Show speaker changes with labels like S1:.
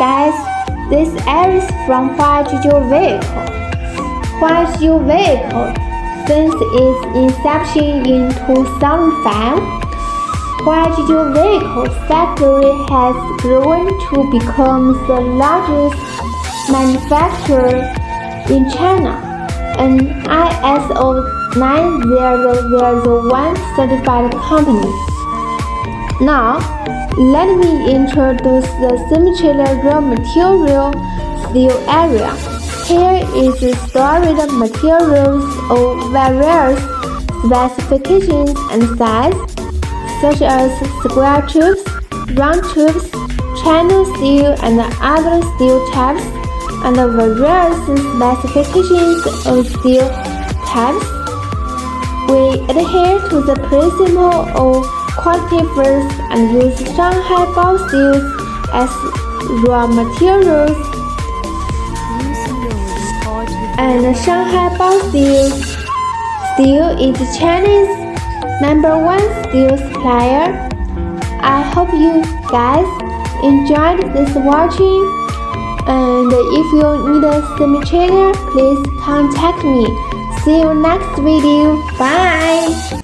S1: guys, this is from Huayujujiu vehicle. Huayujujiu vehicle, since its inception in 2005, Huayujujiu vehicle factory has grown to become the largest manufacturer in China, an ISO 9001 certified company. Now, let me introduce the semi-trailer raw material steel area. Here is stored materials of various specifications and size, such as square tubes, round tubes, channel steel, and other steel types, and various specifications of steel types. We adhere to the principle of quality first and use Shanghai Baosteel as raw materials. And Shanghai Baosteel Steel is China's #1 steel supplier. I hope you guys enjoyed this watching, and if you need a semi-trailer, please contact me. See you next video. Bye.